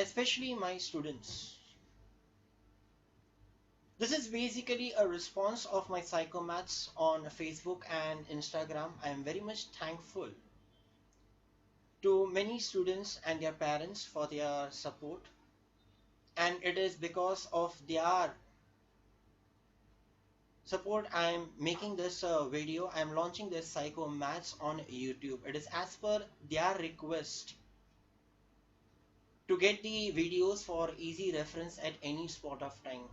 especially my students. This is basically a response of my psychomaths on Facebook and Instagram. I am very much thankful to many students and their parents for their support, and it is because of their support I am making this video. I am launching this psychomaths on YouTube. It is as per their request to get the videos for easy reference at any spot of time.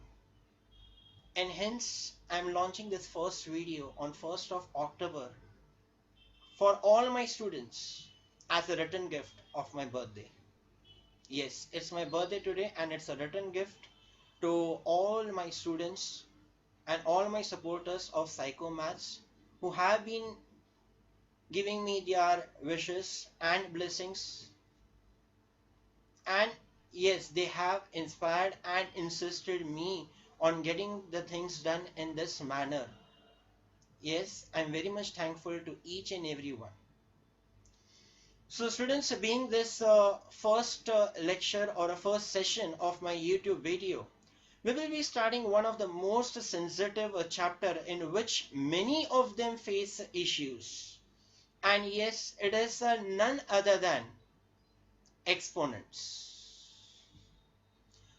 And hence, I'm launching this first video on 1st of October for all my students as a written gift of my birthday. Yes, it's my birthday today and it's a written gift to all my students and all my supporters of Psychomaths who have been giving me their wishes and blessings, and yes, they have inspired and insisted me on getting the things done in this manner. Yes, I'm very much thankful to each and every one. So students, being this first lecture or a first session of my YouTube video, we will be starting one of the most sensitive chapter in which many of them face issues. And yes, it is none other than exponents,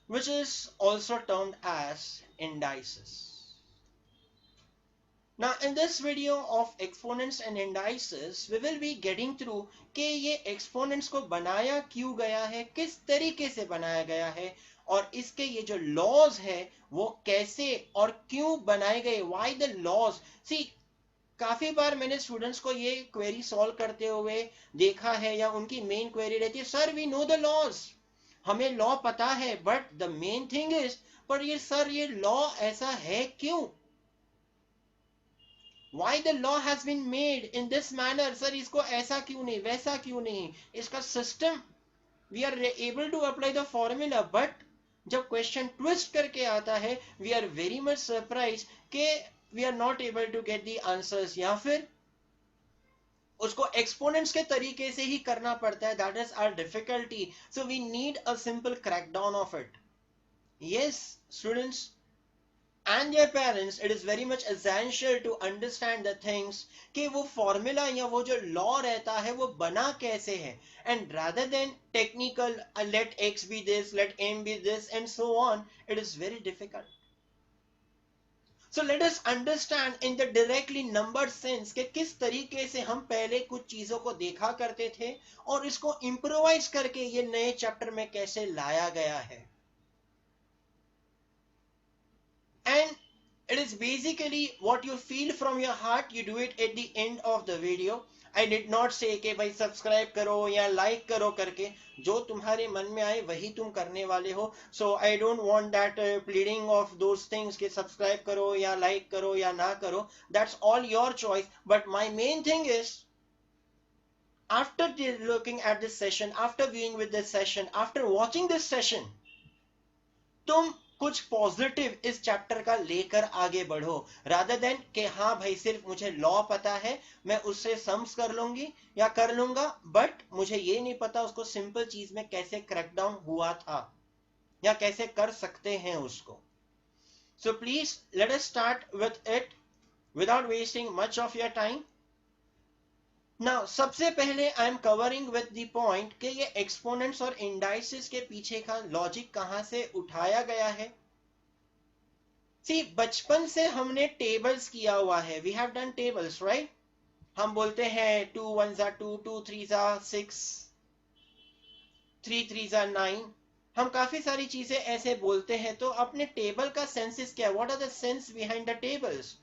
which is also termed as indices. Now in this video of exponents and indices, we will be getting through कि ये exponents को बनाया क्यों गया है, किस तरीके से बनाया गया है, और इसके ये जो laws है वो कैसे और क्यों बनाए गए, why the laws. See, काफी बार मैंने स्टूडेंट्स को ये क्वेरी सॉल्व करते हुए देखा है, या उनकी मेन क्वेरी रहती है, sir we know the laws, हमें लॉ पता है, but the main thing is, पर ये सर ये लॉ ऐसा है क्यों, why the law has been made in this manner, sir इसको ऐसा क्यों नहीं, वैसा क्यों नहीं, इसका system, we are able to apply the formula, but जब क्वेश्चन ट्विस्ट करके आता है we are very much surprised कि we are not able to get the answers, या फिर उसको एक्सपोनेंट्स के तरीके से ही करना पड़ता है. That is our difficulty. So we need a simple crackdown of it. Yes students and their parents, it is very much essential to understand the things कि वो फॉर्मूला या वो जो लॉ रहता है वो बना कैसे है, and rather than technical let x be this, let m be this and so on, it is very difficult. So let us understand in the directly numbered sense कि किस तरीके से हम पहले कुछ चीजों को देखा करते थे और इसको इम्प्रोवाइज करके ये नए चैप्टर में कैसे लाया गया है. And it is basically what you feel from your heart, you do it at the end of the video. I did not say कि भाई सब्सक्राइब करो या लाइक करो करके, जो तुम्हारे मन में आए वही तुम करने वाले हो. So I don't want that pleading of those things कि सब्सक्राइब करो या लाइक करो या ना करो. That's all your choice. But my main thing is, after looking at this session, after viewing with this session, after watching this session, तुम कुछ positive इस चैप्टर का लेकर आगे बढ़ो, रादर देन कि हाँ भाई सिर्फ मुझे लॉ पता है, मैं उससे सम्स कर लूंगी या कर लूंगा, बट मुझे ये नहीं पता उसको सिंपल चीज में कैसे क्रैकडाउन हुआ था या कैसे कर सकते हैं उसको. So please let us start with it without wasting much of your time. Now सबसे पहले I am covering with the point कि ये एक्सपोनेंट्स और इंडाइसेस के पीछे का लॉजिक कहां से उठाया गया है. सी, बचपन से हमने टेबल्स किया हुआ है, we have done tables right. हम बोलते हैं 2 1 2, 2 3 6, 3 3 9. हम काफी सारी चीजें ऐसे बोलते हैं. तो अपने टेबल का सेंस क्या, what are the sense behind the tables.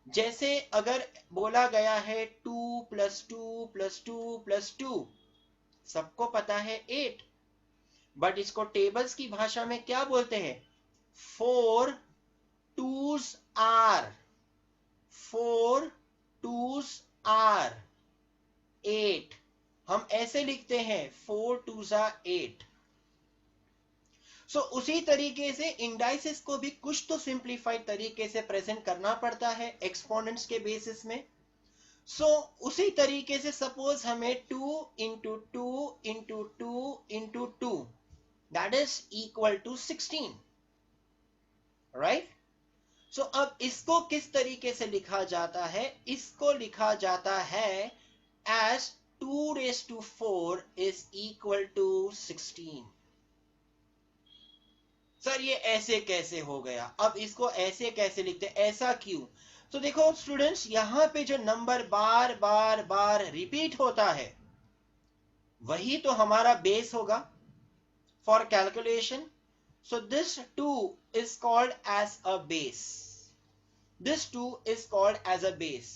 जैसे अगर बोला गया है 2 + 2 + 2 + 2, सबको पता है 8, बट इसको टेबल्स की भाषा में क्या बोलते हैं, 4 2s are 4 2s are 8. हम ऐसे लिखते हैं 4 2s are 8. सो उसी तरीके से इंडाइसेस को भी कुछ तो सिंप्लीफाइड तरीके से प्रेजेंट करना पड़ता है एक्सपोनेंट्स के बेसिस में. सो उसी तरीके से सपोज हमें 2 × 2 × 2 × 2 that is equal to 16, right? सो अब इसको किस तरीके से लिखा जाता है? इसको लिखा जाता है as 2 raised to 4 is equal to 16. Sir ये ऐसे कैसे हो गया? अब इसको ऐसे कैसे लिखते? ऐसा क्यों? तो देखो स्टूडेंट्स, यहां पे जो नंबर बार बार बार रिपीट होता है वही तो हमारा बेस होगा for calculation. So this 2 is called as a base. This 2 is called as a base.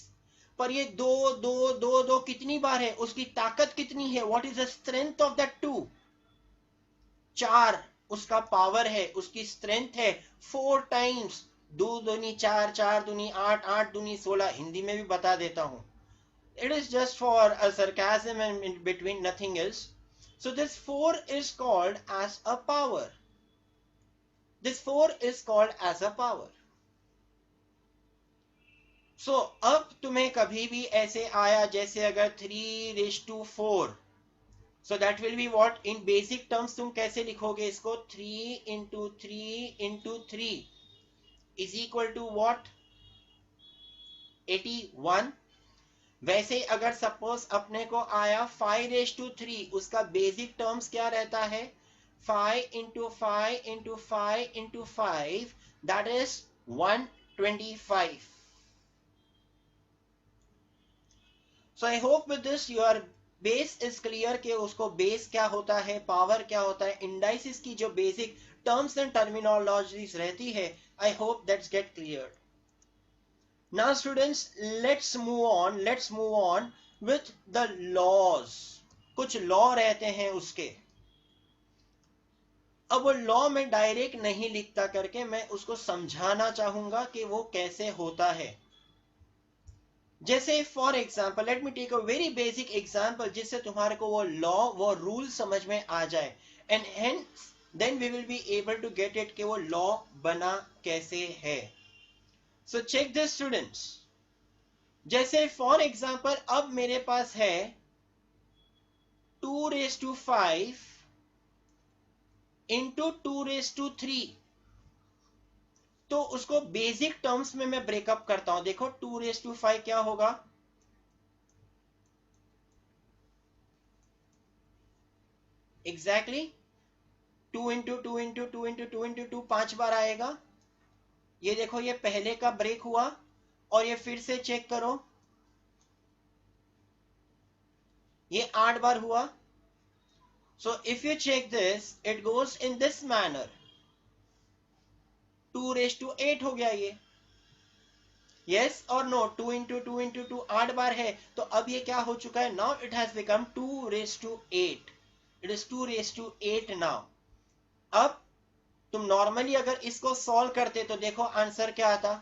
पर ये दो दो दो दो कितनी बार है? उसकी ताकत कितनी है? What is the strength of that 2? 4 उसका पावर है, उसकी स्ट्रेंथ है 4 टाइम्स. 2 दूनी 4, 4 दूनी 8, 8 दूनी 16. हिंदी में भी बता देता हूं. It is just for a sarcasm and in between, nothing else. So this 4 is called as a power. This 4 is called as a power. So अब तुम्हें कभी भी ऐसे आया जैसे अगर 3 raised to 4, so that will be what in basic terms तुम कैसे लिखोगे इसको? 3 into 3 into 3 is equal to what? 81. वैसे अगर सपोज अपने को आया 5 raised to 3, उसका बेसिक टर्म्स क्या रहता है? 5 into 5 into 5 into 5, that is 125. So I hope with this your base is clear कि उसको बेस क्या होता है, पावर क्या होता है, इंडाइसिस की जो बेसिक टर्म्स एंड टर्मिनोलॉजीज रहती है. I hope that's get cleared. Now students, let's move on with the laws. कुछ लॉ रहते हैं उसके. अब वो लॉ में डायरेक्ट नहीं लिखता करके मैं उसको समझाना चाहूंगा कि वो कैसे होता है. जैसे for example, let me take a very basic example जिससे तुम्हारे को वो लॉ, वो रूल समझ में आ जाए, and hence then we will be able to get it कि वो लॉ बना कैसे है. So check this students. जैसे फॉर एग्जाम्पल अब मेरे पास है 2 raised to 5 into 2 raised to 3. तो उसको बेसिक टर्म्स में मैं ब्रेकअप करता हूं. देखो 2 raised to 5 क्या होगा? Exactly 2 into 2 into 2 into 2 into 2 5 बार आएगा. ये देखो ये पहले का ब्रेक हुआ और ये फिर से चेक करो, ये 8 बार हुआ. So if you check this, it goes in this manner. 2 raised to 8 हो गया ये. Yes or no? 2 into 2 into 2 8 बार है. तो अब ये क्या हो चुका है? Now it has become 2 raised to 8. It is 2 raised to 8 now. अब तुम नॉर्मली अगर इसको सॉल्व करते तो देखो आंसर क्या आता?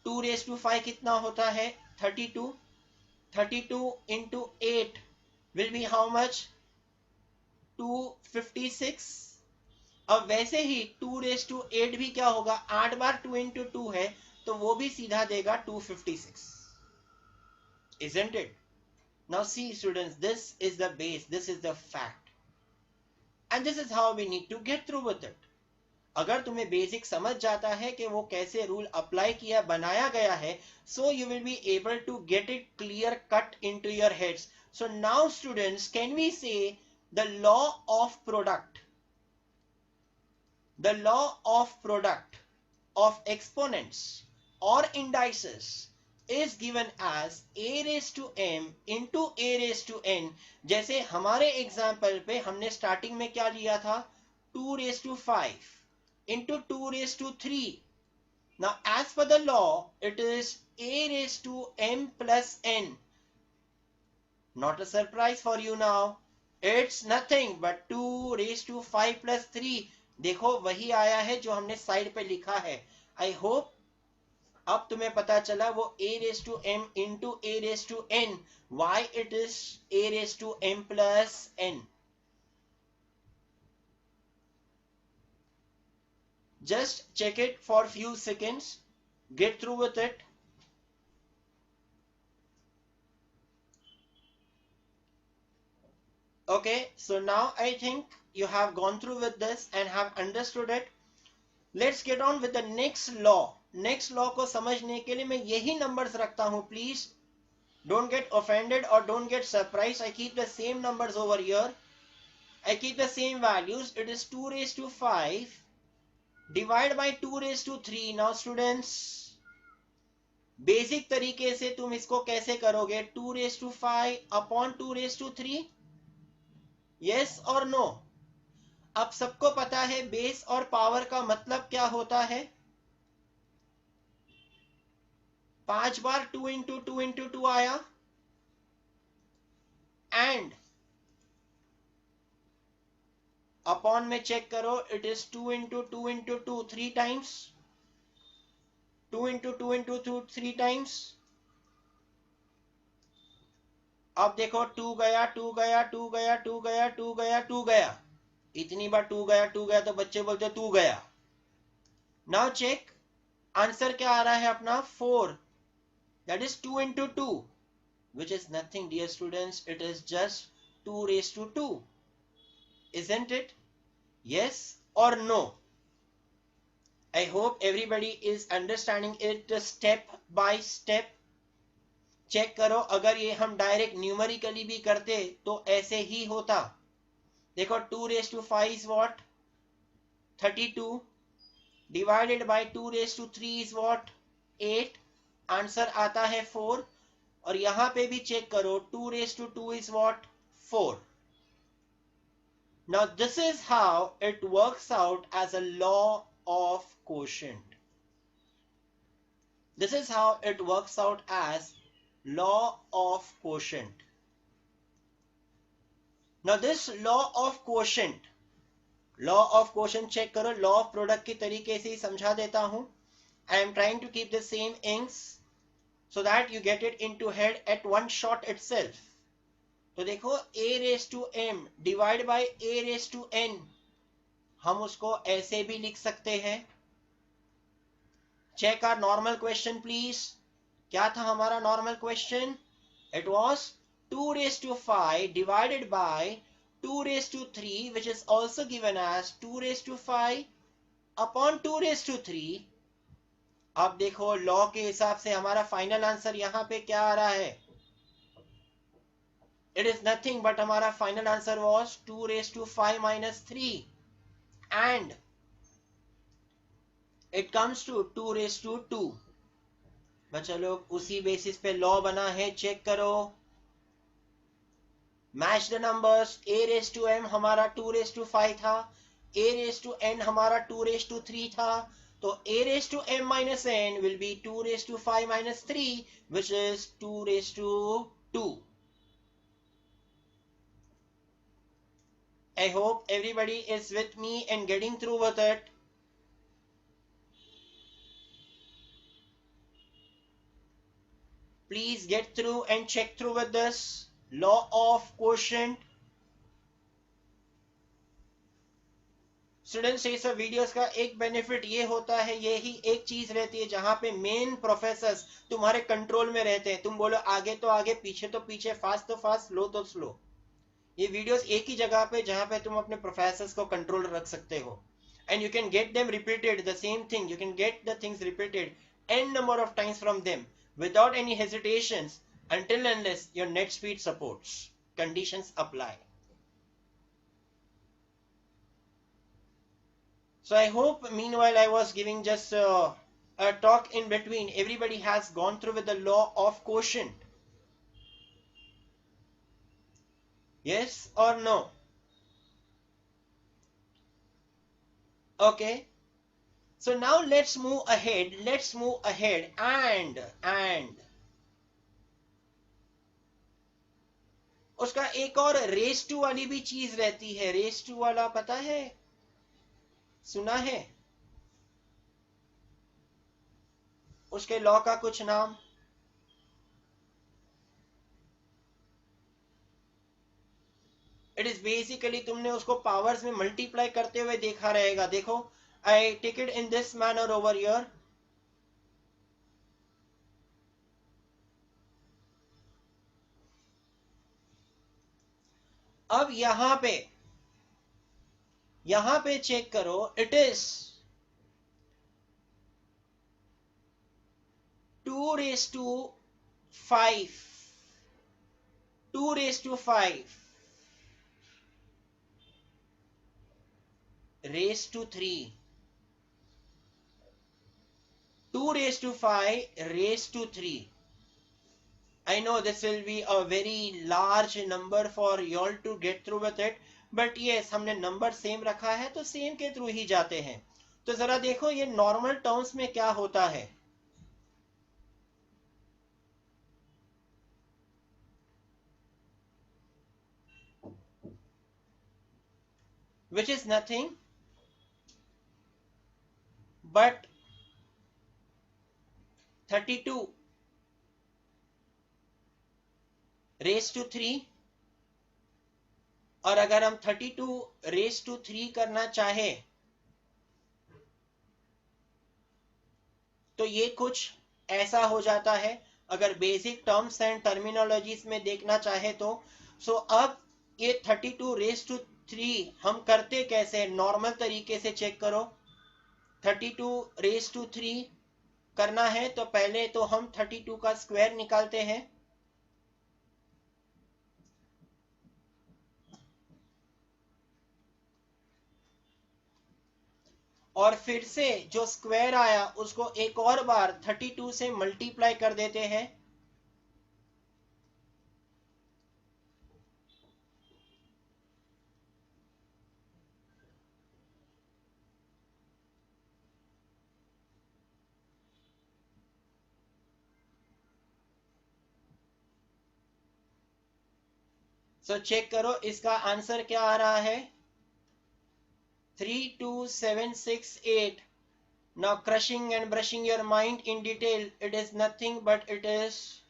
2 raised to 5 कितना होता है? 32. 32 into 8 will be how much? 256. अब वैसे ही 2 raised to 8 भी क्या होगा? 8 बार 2 into 2 है तो वो भी सीधा देगा 256. Isn't it? Now see students, this is the base, this is the fact, and this is how we need to get through with it. अगर तुम्हें बेसिक समझ जाता है कि वो कैसे रूल अप्लाई किया, बनाया गया है, so you will be able to get it clear cut into your heads. So now students, can we say the law of product? The law of product of exponents or indices is given as a raised to m into a raised to n. जैसे हमारे example पे हमने starting में क्या लिया था? 2 raised to 5 into 2 raised to 3. Now as per the law, it is a raised to m plus n. Not a surprise for you now. It's nothing but 2 raised to 5 plus 3. देखो वही आया है जो हमने साइड पे लिखा है. I hope अब तुम्हें पता चला वो a raised to m into a raised to n. Why it is a raised to m plus n? Just check it for few seconds. Get through with it. Okay, so now I think you have gone through with this and have understood it. Let's get on with the next law. Next law को समझने के लिए मैं यही numbers रखता हूँ. Please don't get offended or don't get surprised. I keep the same numbers over here. I keep the same values. It is 2 raised to 5 divided by 2 raised to 3. Now students, basic तरीके से तुम इसको कैसे करोगे? 2 raised to 5 upon 2 raised to 3. Yes or no? अब सबको पता है बेस और पावर का मतलब क्या होता है. 5 बार 2 इंटू 2 इंटू 2 आया एंड अपॉन में चेक करो. It is 2 into 2 into 2 3 times. 2 into 2 into 2 3 times. अब देखो 2 गया 2 गया 2 गया 2 गया 2 गया 2 गया. इतनी बार 2 गया 2 गया तो बच्चे बोलते 2 गया. नाउ चेक आंसर क्या आ रहा है अपना 4. That is 2 into 2 which is nothing, dear students. It is just 2 raised to 2. Isn't it? Yes or no? I hope everybody is understanding it step by step. Check करो, अगर ये हम direct numerically भी करते तो ऐसे ही होता. देखो 2 raised to 5 is what? 32 divided by 2 raised to 3 is what? 8. Answer आता है 4. और यहां पे भी चेक करो 2 raised to 2 is what? 4. Now this is how it works out as a law of quotient. This is how it works out as law of quotient. Now this law of quotient check करो. law of product की तरीके से ही समझा देता हूं. I am trying to keep the same inks so that you get it into head at one shot itself. तो देखो a raised to m divided by a raised to n, हम उसको ऐसे भी लिख सकते हैं. Check our normal question please. क्या था हमारा normal question? It was 2 raised to 5 divided by 2 raised to 3 which is also given as 2 raised to 5 upon 2 raised to 3. अब देखो लॉ के हिसाब से हमारा फाइनल आंसर यहां पे क्या आ रहा है? इट इज नथिंग बट हमारा final answer was 2 raised to 5 minus 3 and it comes to 2 raised to 2. बच्चा लोग उसी बेसिस पे लॉ बना है. चेक करो, match the numbers. a raised to m हमारा 2 raised to 5 था. a raised to n हमारा 2 raised to 3 था. तो a raised to m minus n will be 2 raised to 5 minus 3 which is 2 raised to 2. I hope everybody is with me and getting through with it. Please get through and check through with this law of quotient. Students ये सब videos का एक benefit ये होता है, ये ही एक चीज रहती है जहां पे मेन प्रोफेसर्स तुम्हारे कंट्रोल में रहते हैं. तुम बोलो आगे तो आगे, पीछे तो पीछे, फास्ट तो फास्ट, स्लो तो स्लो. ये वीडियोस एक ही जगह पे जहां पे तुम अपने प्रोफेसर्स को कंट्रोल रख सकते हो. And you can get them repeated the same thing. You can get the things repeated n number of times from them without any hesitations until unless your net speed supports. Conditions apply. So I hope meanwhile I was giving just a talk in between. Everybody has gone through with the law of quotient. Yes or no? Okay. So now let's move ahead. Let's move ahead and उसका एक और raise to वाली भी चीज रहती है. Raise to वाला पता है? सुना है उसके लॉ का कुछ नाम? इट इज बेसिकली तुमने उसको पावर्स में मल्टीप्लाई करते हुए देखा रहेगा. देखो I take it in this manner over here. अब यहां पे चेक करो, it is 2 raise to 5, 2 raise to 5 raise to 3, 2 raised to 5 raised to 3. I know this will be a very large number for you all to get through with it, but yes, हमने number same रखा है तो same के through ही जाते हैं. तो जरा देखो ये नॉर्मल टर्म्स में क्या होता है. Which is nothing but 32 raised to 3. और अगर हम 32 raised to 3 करना चाहे तो ये कुछ ऐसा हो जाता है. अगर बेसिक टर्म्स एंड टर्मिनोलॉजीज में देखना चाहे तो अब ये 32 रेस टू 3 हम करते कैसे. नॉर्मल तरीके से चेक करो. 32 रेस टू 3 करना है तो पहले तो हम 32 का स्क्वायर निकालते हैं. और फिर से जो स्क्वायर आया उसको एक और बार 32 से मल्टीप्लाई कर देते हैं. चेक करो इसका आंसर क्या आ रहा है. 32768. Now crushing and brushing your mind in detail, it is nothing but it is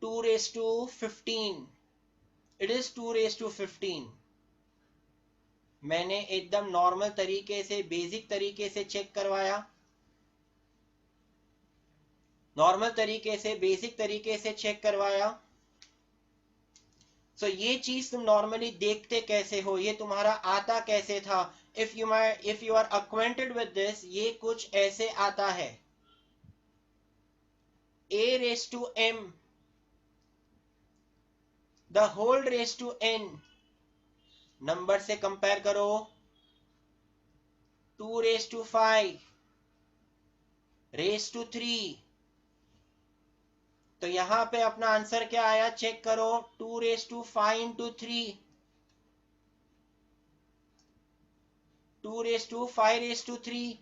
2 raised to 15. It is 2 raised to 15. मैंने एकदम नॉर्मल तरीके से बेसिक तरीके से चेक करवाया. नॉर्मल तरीके से बेसिक तरीके से चेक करवाया. ये चीज तुम नॉर्मली देखते कैसे हो, ये तुम्हारा आता कैसे था. If you are acquainted with this, ये कुछ ऐसे आता है. a raised to m the whole raised to n. Number से कंपेयर करो. 2 raised to 5 raised to 3. तो यहां पे अपना आंसर क्या आया चेक करो. 2 raised to 5 into 3, 2 raised to 5 raised to 3,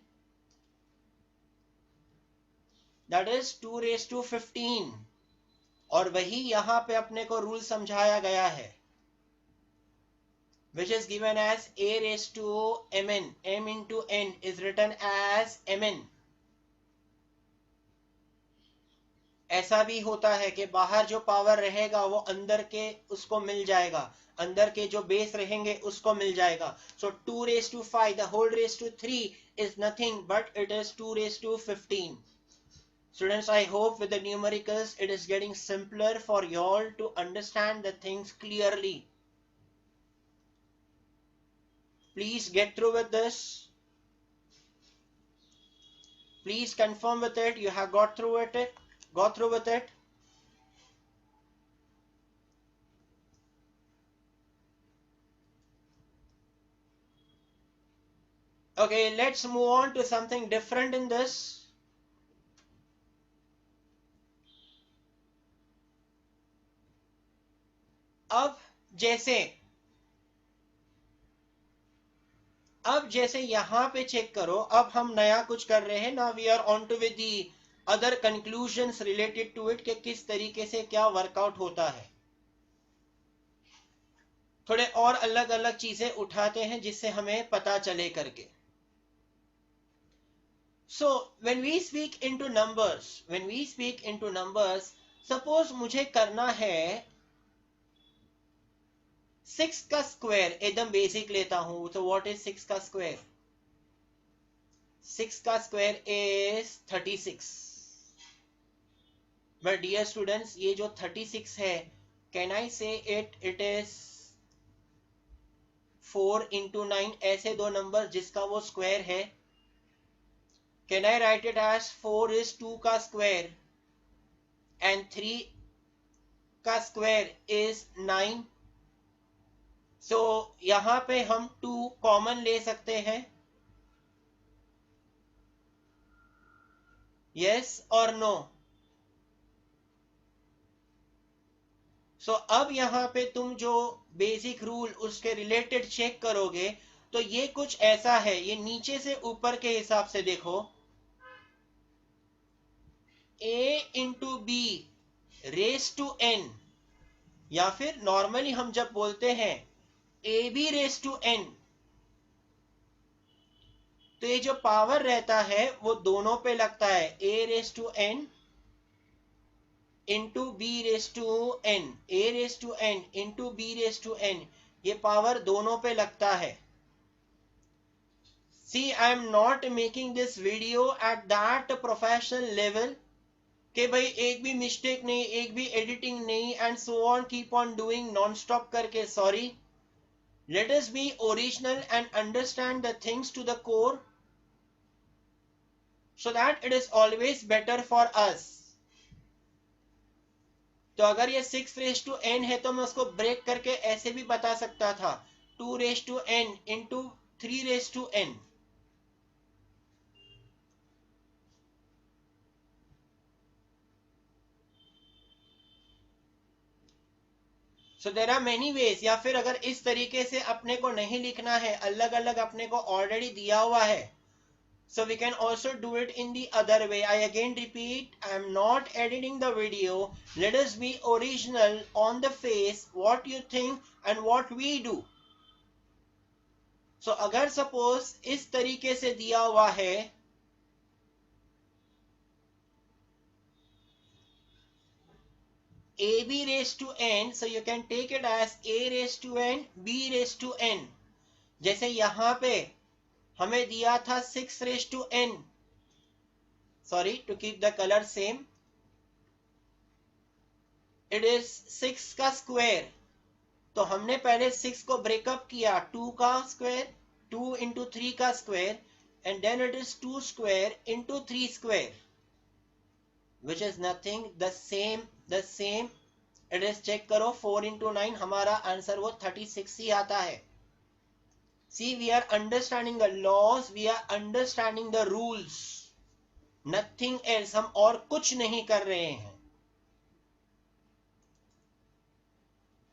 that is 2 raised to 15. और वही यहां पे अपने को रूल समझाया गया है, which is given as a raised to mn. m into n is written as mn. ऐसा भी होता है कि बाहर जो पावर रहेगा वो अंदर के उसको मिल जाएगा, अंदर के जो बेस रहेंगे उसको मिल जाएगा. 2 raised to 5 the whole raised to 3 is nothing but it is 2 raised to 15. Students, I hope with the numericals it is getting simpler for you all to understand the things clearly. Please get through with this. Please confirm with it. You have got through with it. Got through with it. Okay, let's move on to something different in this. अब जैसे यहां पे check करो. अब हम नया कुछ कर रहे हैं ना. We are on to with the other conclusions related to it, कि किस तरीके से क्या वर्कआउट होता है. थोड़े और अलग अलग चीजें उठाते हैं जिससे हमें पता चले करके. So when we speak into numbers, suppose मुझे करना है 6 का स्क्वायर. एकदम बेसिक लेता हूं. तो व्हाट इज 6 का स्क्वायर. 6 का square is 36. But dear students, ये जो 36 है, कैन आई से इट इज 4 into 9 ऐसे दो नंबर जिसका वो स्क्वायर है. Can I write it as 4 is 2 का स्क्वायर and 3 का स्क्वायर is 9. So यहां पे हम 2 कॉमन ले सकते हैं. Yes or no? So अब यहां पे तुम जो बेसिक रूल उसके रिलेटेड चेक करोगे तो ये कुछ ऐसा है. ये नीचे से ऊपर के हिसाब से देखो. a into B raise to n, या फिर नॉर्मली हम जब बोलते हैं A B raise to n, तो ये जो पावर रहता है वो दोनों पे लगता है. a raise to n into B raise to n, a raise to n into B raise to n, ये पावर दोनों पे लगता है. See, I am not making this video at that professional level कि भाई एक भी मिस्टेक नहीं, एक भी एडिटिंग नहीं, and so on, keep on doing non stop करके. Sorry, let us be original and understand the things to the core so that it is always better for us. तो अगर ये 6 रेस टू n है तो मैं उसको break करके ऐसे भी बता सकता था, 2 raise to n into 3 raise to n. So there are many ways. या फिर अगर इस तरीके से अपने को नहीं लिखना है, अलग अलग अपने को ऑलरेडी दिया हुआ है, so we can also do it in the other way. I again repeat, I am not editing the video. Let us be original on the face, what you think and what we do. So अगर suppose इस तरीके से दिया हुआ है, ab raised to n, so you can take it as a raised to n, b raised to n. जैसे यहां पे हमें दिया था 6 raised to n. Sorry, to keep the color same, it is 6 का स्क्वायर. तो हमने पहले 6 को ब्रेकअप किया, 2 का स्क्वायर, 2 इंटू 3 का square, and then it is 2 square into 3 square, which is nothing, the same. It is, check करो, 4 into 9, हमारा आंसर वो 36 ही आता है. See, we are understanding the laws, we are understanding the rules, nothing else. हम और कुछ नहीं कर रहे हैं.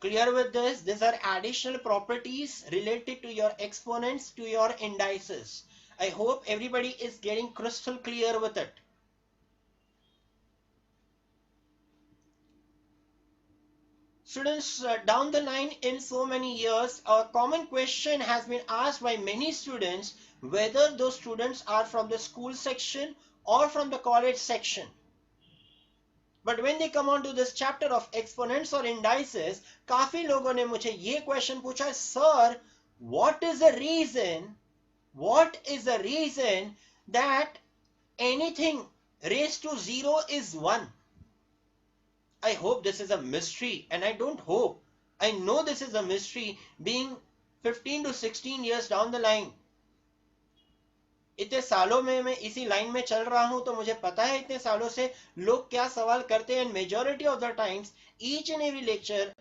Clear with this? These are additional properties related to your exponents, to your indices. I hope everybody is getting crystal clear with it. Students, down the line in so many years, a common question has been asked by many students, whether those students are from the school section or from the college section. But when they come on to this chapter of exponents or indices, काफी लोगों ने मुझे ये question पूछा, sir, what is the reason that anything raised to 0 is 1? I hope this is a mystery, and I don't hope, I know this is a mystery, being 15 to 16 years down the line. इतने सालों में मैं इसी line में चल रहा हूं, तो मुझे पता है इतने सालों से लोग क्या सवाल करते हैं. Majority of the times, each and every lecture,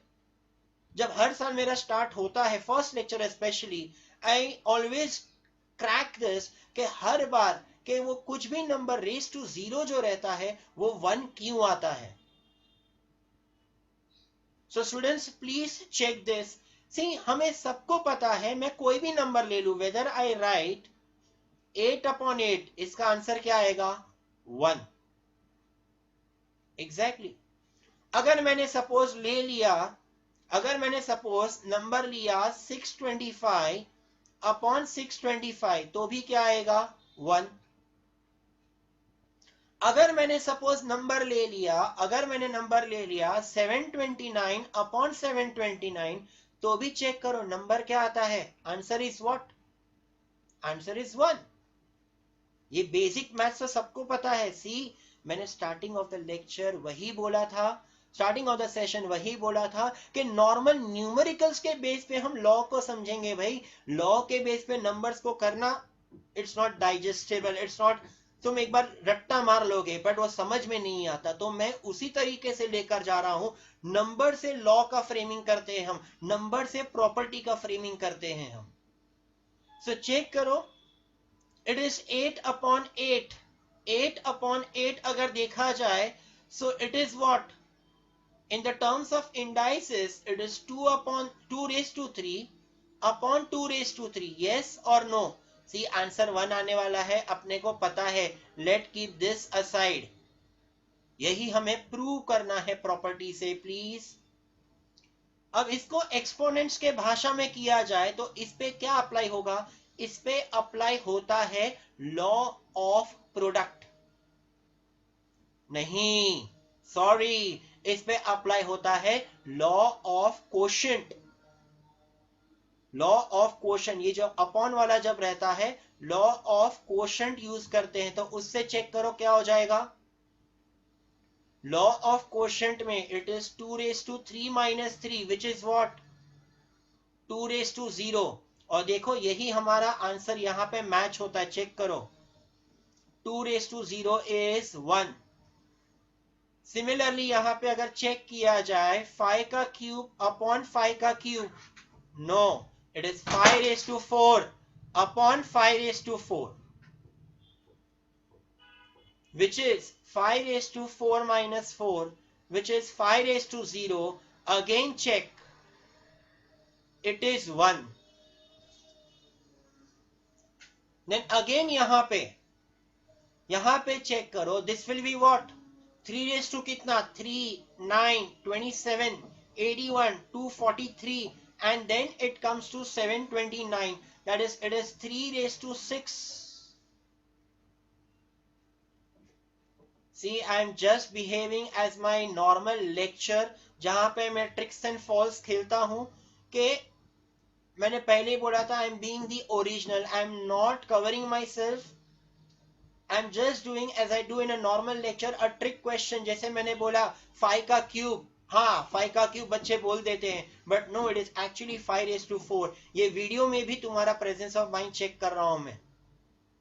जब हर साल मेरा स्टार्ट होता है, first lecture specially, I always crack this कि हर बार कि वो कुछ भी नंबर रेस टू 0 जो रहता है वो 1 क्यों आता है. So students, please check this. See, हमें सबको पता है, मैं कोई भी नंबर ले लू, वेदर आई राइट 8/8, इसका आंसर क्या आएगा? 1. एग्जैक्टली. अगर मैंने सपोज नंबर लिया 625/625, तो भी क्या आएगा? 1. अगर मैंने सपोज नंबर ले लिया 729/729, तो भी चेक करो नंबर क्या आता है. Answer is what? Answer is 1. ये बेसिक मैथ्स तो सबको पता है. सी, मैंने स्टार्टिंग ऑफ द लेक्चर वही बोला था, स्टार्टिंग ऑफ द सेशन वही बोला था कि नॉर्मल न्यूमेरिकल्स के बेस पे हम लॉ को समझेंगे भाई। लॉ के बेस पे नंबर्स को करना it's not digestible, it's not, तुम एक बार रट्टा मार लोगे बट वो समझ में नहीं आता। तो मैं उसी तरीके से लेकर जा रहा हूं। नंबर से लॉ का फ्रेमिंग करते हैं हम, नंबर से प्रॉपर्टी का फ्रेमिंग करते हैं हम। सो चेक करो, इट इज 8/8। 8/8 अगर देखा जाए, so it is what in the terms of indices, it is 2/2 raised to 3 upon 2 raised to 3, yes or no? See, answer 1 आने वाला है, अपने को पता है। Let keep this aside, यही हमें प्रूव करना है प्रॉपर्टी से प्लीज। अब इसको एक्सपोनेंट्स के भाषा में किया जाए तो इस पे क्या अप्लाई होगा? इस पे अप्लाई होता है लॉ ऑफ प्रोडक्ट। नहीं, सॉरी, इस पे अप्लाई होता है law of quotient. Law of quotient, ये जो अपॉन वाला जब रहता है, लॉ ऑफ कोशेंट यूज करते हैं, तो उससे चेक करो क्या हो जाएगा। लॉ ऑफ कोशेंट में it is 2 raised to 3 minus 3 which is what 2 raised to 0। और देखो यही हमारा आंसर यहां पे मैच होता है, चेक करो। 2 raised to 0 is 1। सिमिलरली यहां पे अगर चेक किया जाए 5 का क्यूब अपॉन 5 का cube, no, it is 5 raised to 4 upon 5 raised to 4, which is 5 raised to 4 minus 4, which is 5 raised to 0. Again check, it is 1. Then again यहाँ पे check करो, this will be what 3 raised to कितना 3, 9, 27, 81, 243, and then it comes to 729, that is it is 3 raised to 6. See, I am just behaving as my normal lecture, जहां पे मैं tricks and false खेलता हूं। कि मैंने पहले ही बोला था, I am being the original, I am not covering myself, I am just doing as I do in a normal lecture, a trick question. जैसे मैंने बोला 5 का क्यूब, हाँ 5 का क्यूब बच्चे बोल देते हैं, but no, it is actually 5 raised to 4। ये वीडियो में भी तुम्हारा प्रेजेंस ऑफ माइंड चेक कर रहा हूं मैं।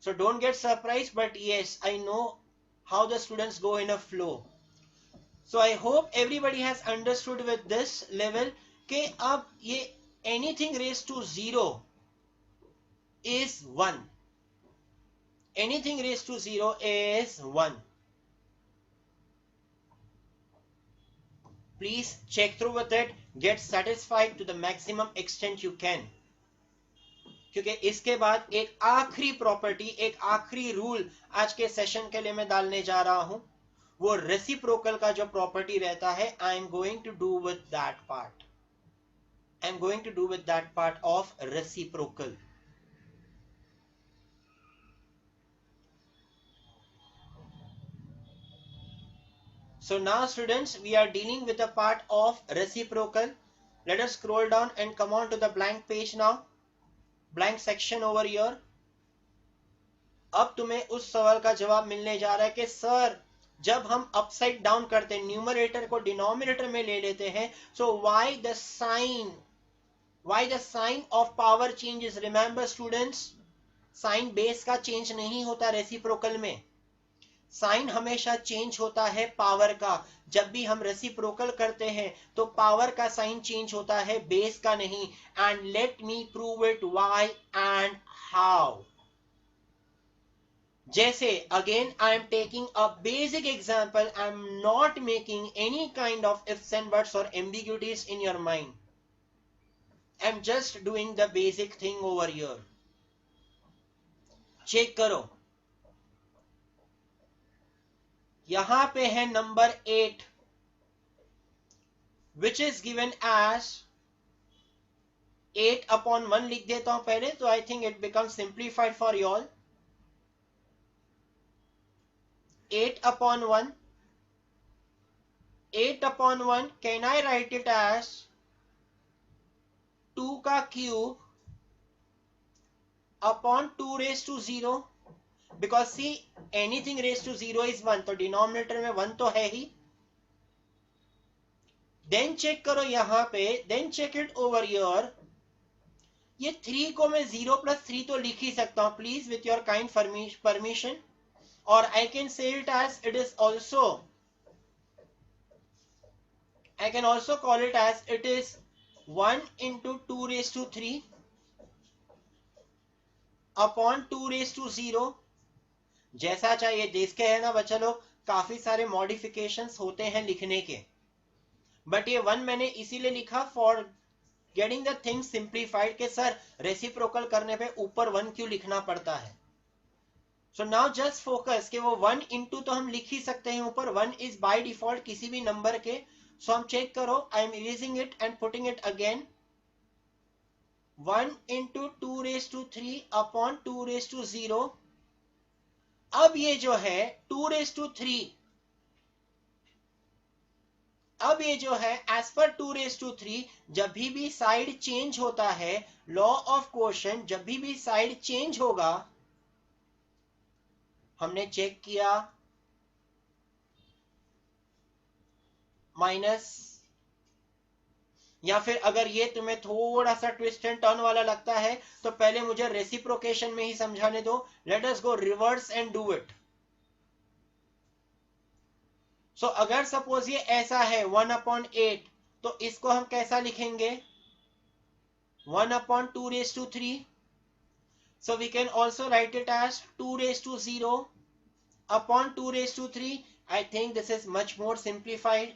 So don't get surprised, but yes, I know how the students go in a flow. So I hope everybody has understood with this level कि अब ये anything raised to 0 is 1. Anything raised to 0 is 1. Please check through with it. Get satisfied to the maximum extent you can. क्योंकि इसके बाद एक आखिरी property, एक आखिरी रूल आज के सेशन के लिए मैं डालने जा रहा हूं। वो रेसिप्रोकल का जो प्रॉपर्टी रहता है, I am going to do with that part. I am going to do with that part of reciprocal. So now students, we are dealing with a part of reciprocal. Let us scroll down and come on to the blank page now. Blank section over here. अब तुम्हें उस सवाल का जवाब मिलने जा रहा है कि सर जब हम अपसाइड डाउन करते हैं, न्यूमरेटर को डिनोमिनेटर में ले लेते हैं, so why the sign of power changes? Remember students, sign base का चेंज नहीं होता रेसिप्रोकल में, साइन हमेशा चेंज होता है पावर का। जब भी हम रेसिप्रोकल करते हैं तो पावर का साइन चेंज होता है, बेस का नहीं। And let me prove it why and how. जैसे again I am taking a basic example, I am not making any kind of ifs and buts और ambiguities in your mind, I am just doing the basic thing over here. Check करो, यहां पे है number 8 which is given as 8/1 लिख देता हूं पहले, तो I think it become simplified for you all. 8/1, 8/1 can I write it as 2 का cube upon 2 raised to 0, because see anything raised to 0 is 1, तो डिनोमिनेटर में 1 तो है ही। देन चेक करो यहाँ पे, then check it over your. ये 3 को मैं 0+3 तो लिख ही सकता हूं, please with your kind permission, और I can say it as it is also, I can also call it as it is 1 into 2 raised to 3 upon 2 raised to 0। जैसा चाहिए देखते हैं ना बच्चा लोग, काफी सारे मॉडिफिकेशंस होते हैं लिखने के, बट ये 1 मैंने इसीलिए लिखा for getting the thing simplified, के सर रेसिप्रोकल करने पे ऊपर 1 क्यों लिखना पड़ता है। सो नाउ जस्ट फोकस कि वो 1 इंटू तो हम लिख ही सकते हैं ऊपर, 1 इज बाय डिफॉल्ट किसी भी नंबर के। सो हम चेक करो, I am erasing it and putting it again, 1 into 2 raised to 3 upon 2 raised to 0। अब ये जो है 2 raised to 3, अब ये जो है एज पर 2 raised to 3, जब भी साइड चेंज होता है, लॉ ऑफ क्वोशंट, जब भी साइड चेंज होगा, हमने चेक किया माइनस, या फिर अगर ये तुम्हें थोड़ा सा ट्विस्ट एंड टर्न वाला लगता है तो पहले मुझे रेसिप्रोकेशन में ही समझाने दो। Let us go reverse and do it. So अगर सपोज ये ऐसा है 1/8, तो इसको हम कैसा लिखेंगे, 1/2 raised to 3। So we can also write it as 2 raised to 0 upon 2 raised to 3। I think this is much more simplified।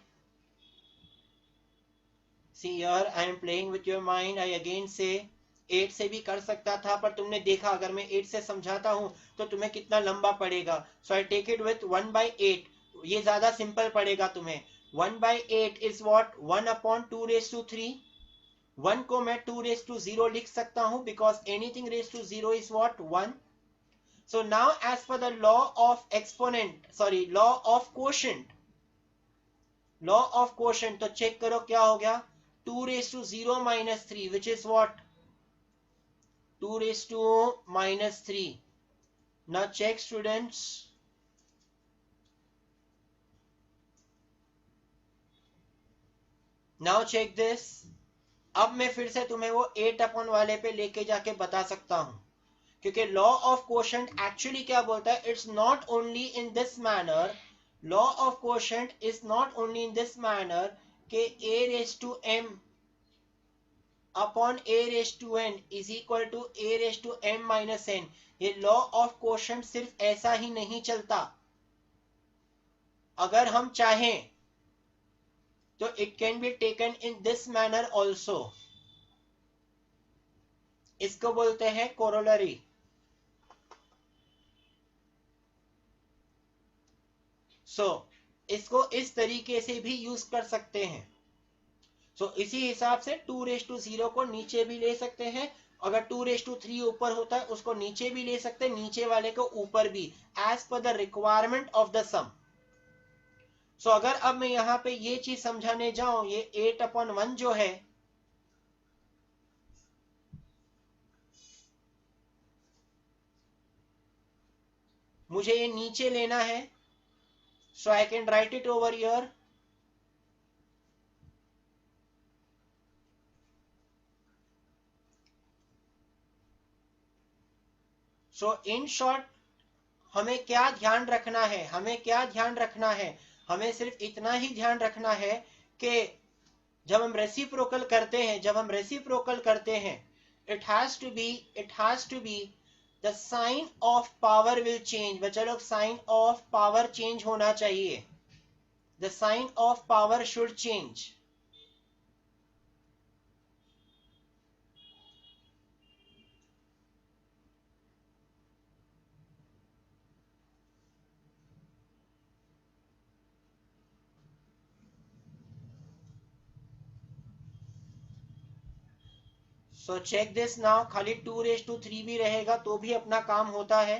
See here I am playing with your mind। I again say 8 से भी कर सकता था, पर तुमने देखा अगर मैं 8 से समझाता हूं तो तुम्हें कितना लंबा पड़ेगा। So I take it with 1/8, ये ज्यादा सिंपल पड़ेगा तुम्हें। 1/8 is what, 1/2 raised to 3। 1 को मैं 2 raised to 0 लिख सकता हूं, because anything raised to 0 is what, 1। So now as per the law of exponent, sorry, law of quotient, law of quotient, तो चेक करो क्या हो गया, 2 raised to 0 minus 3, which is what, 2 raised to minus 3। Now check students, now check this। अब मैं फिर से तुम्हें वो 8 अपन वाले पे लेके जाके बता सकता हूं, क्योंकि लॉ ऑफ क्वोशंट एक्चुअली क्या बोलता है, it's not only in this manner, law of quotient is not only in this manner के a raised to m upon a raised to n is equal to a raised to m minus n। ये law of quotient सिर्फ ऐसा ही नहीं चलता, अगर हम चाहें तो it can be taken in this manner also. इसको बोलते हैं कोरोलरी। सो इसको इस तरीके से भी यूज कर सकते हैं। सो इसी हिसाब से 2 raised to 0 को नीचे भी ले सकते हैं, अगर 2 raised to 3 ऊपर होता है उसको नीचे भी ले सकते हैं, नीचे वाले को ऊपर भी, as per the requirement of the sum. So अगर अब मैं यहां पे ये चीज समझाने जाऊं, ये 8/1 जो है, मुझे ये नीचे लेना है। So I can write it over here, so in short हमें क्या ध्यान रखना है, हमें क्या ध्यान रखना है, हमें सिर्फ इतना ही ध्यान रखना है कि जब हम रेसिप्रोकल करते हैं, जब हम रेसिप्रोकल करते हैं, it has to be the sign of power will change. बच्चा लोग, साइन ऑफ पावर चेंज होना चाहिए, the sign of power should change. So check this now, खाली 2 raised to 3 भी रहेगा तो भी अपना काम होता है।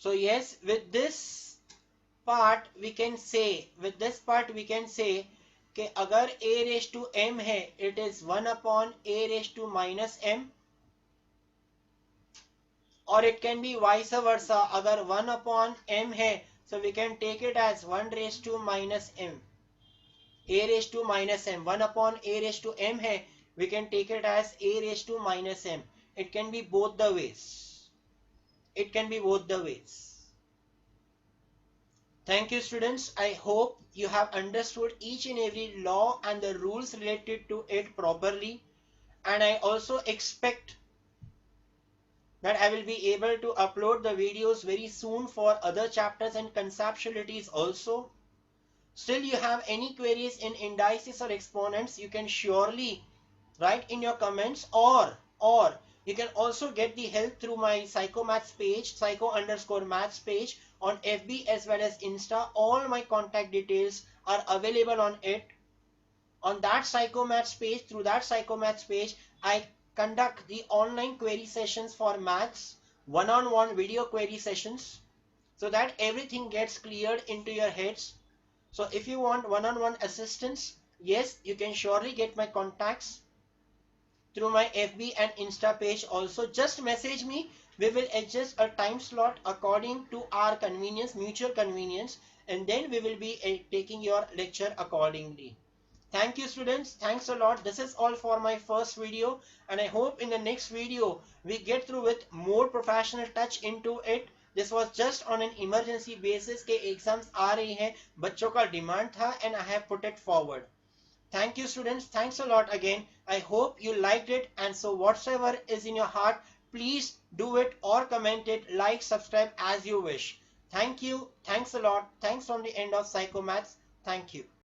So yes, with this part we can say, with this part we can say कि अगर a raised to m है, it is 1/a raised to minus m, और it can be vice versa, अगर 1/m है So we can take it as 1 raised to minus m. A raised to minus m. 1 upon a raised to m hai. We can take it as a raised to minus m. It can be both the ways. It can be both the ways. Thank you, students. I hope you have understood each and every law and the rules related to it properly. And I also expect that I will be able to upload the videos very soon for other chapters and conceptualities also. Still you have any queries in indices or exponents, you can surely write in your comments, or you can also get the help through my psychomaths page, psycho_maths page on FB as well as Insta. All my contact details are available on it. On that psychomaths page, through that psychomaths page, I conduct the online query sessions for maths, one-on-one video query sessions, so that everything gets cleared into your heads. So if you want one-on-one assistance, yes, you can surely get my contacts through my FB and Insta page also. Just message me. We will adjust a time slot according to our convenience, mutual convenience, and then we will be taking your lecture accordingly. Thank you, students. Thanks a lot. This is all for my first video, and I hope in the next video we get through with more professional touch into it. This was just on an emergency basis के exams आ रही हैं, बच्चों का demand था, and I have put it forward. Thank you, students. Thanks a lot again. I hope you liked it, and so whatsoever is in your heart, please do it or comment it, like, subscribe as you wish. Thank you. Thanks a lot. Thanks from the end of Psychomaths. Thank you.